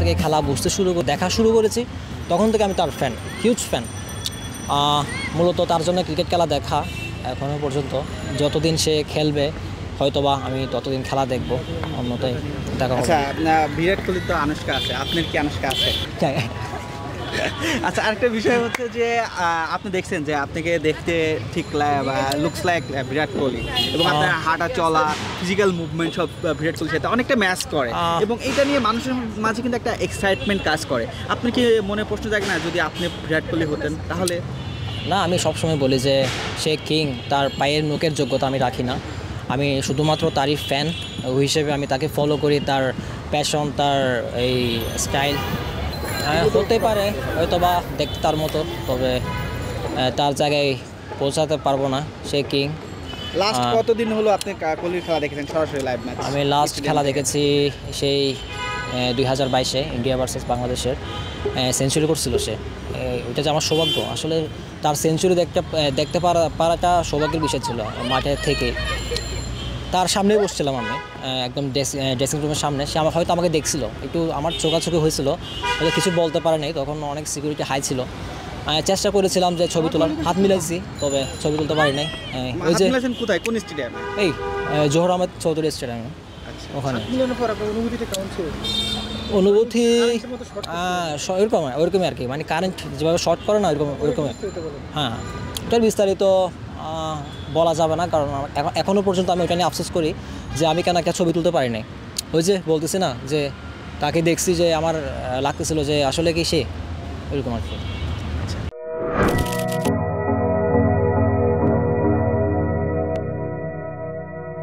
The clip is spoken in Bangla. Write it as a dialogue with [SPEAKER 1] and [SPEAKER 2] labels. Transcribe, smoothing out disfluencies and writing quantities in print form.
[SPEAKER 1] থেকে খেলা বুঝতে দেখা শুরু করেছি, তখন থেকে আমি তার ফ্যান, হিউজ ফ্যান। মূলত তার জন্য ক্রিকেট খেলা দেখা এখনও পর্যন্ত, যতদিন সে খেলবে হয়তোবা আমি ততদিন খেলা দেখব, অন্যথায় দেখা হবে।
[SPEAKER 2] আচ্ছা, বিরাট কোহলি তো আনুষ্কা আছে, আপনার কি আনুষ্কা আছে? আচ্ছা, আরেকটা বিষয় হচ্ছে যে আপনি দেখছেন যে আপনাকে দেখতে ঠিক লুকস লাইক বিরাট কোহলি, এবং আপনার হাঁটা চলা ফিজিক্যাল মুভমেন্ট সব বিরাট কোহলির সাথে অনেকটা ম্যাচ করে, এবং এটা নিয়ে মানুষের মাঝে কিন্তু একটা এক্সাইটমেন্ট কাজ করে। আপনি কি মনে প্রশ্ন জাগে না যদি আপনি বিরাট কোহলি হতেন তাহলে?
[SPEAKER 1] না, আমি সবসময় বলি যে সে কিং, তার পায়ের নোকের যোগ্যতা আমি রাখি না। আমি শুধুমাত্র তারই ফ্যান হিসেবে আমি তাকে ফলো করি, তার প্যাশন, তার এই স্টাইল। হতে পারে হয়তোবা দেখতে তার মতো, তবে তার জায়গায় পৌঁছাতে পারবো না। সে কিং।
[SPEAKER 2] লাস্ট কতদিন হলো আপনি কোহলির খেলা দেখেছেন সরাসরি লাইভ ম্যাচ?
[SPEAKER 1] আমি লাস্ট খেলা দেখেছি সেই 2022-এ ইন্ডিয়া ভার্সেস বাংলাদেশের। সেঞ্চুরি করছিল সে, ওইটা যে আমার সৌভাগ্য। আসলে তার সেঞ্চুরি দেখতে পারাটা সৌভাগ্যের বিষয় ছিল। মাঠে থেকে তার সামনেই বসছিলাম আমি, একদম ড্রেসিং রুমের সামনে। সে হয়তো আমাকে দেখছিল, একটু আমার চোখাচোখি হয়েছিল, হয়তো কিছু বলতে পারে নাই, তখন অনেক সিকিউরিটি হাই ছিল। চেষ্টা করেছিলাম যে ছবি তোলার, হাত মিলাইছি, তবে ছবি তুলতে পারি নাই। ওই যে
[SPEAKER 2] কোথায়, কোন স্টেডিয়ামে?
[SPEAKER 1] এই জোহর আহমেদ চৌধুরী স্টেডিয়ামে, ওখানে। অনুভূতি ওইরকমই আর কি, মানে কারেন্ট যেভাবে শর্ট করে না ওইরকমই। হ্যাঁ, এটার বিস্তারিত বলা যাবে না, কারণ এখনও পর্যন্ত আমি ওইটা নিয়ে আফসোস করি যে আমি কেন একটা ছবি তুলতে পারি নাই। ওই যে বলতেছি না যে তাকে দেখছি, যে আমার লাগতেছিল যে আসলে কি সে, ওইরকম আর কি।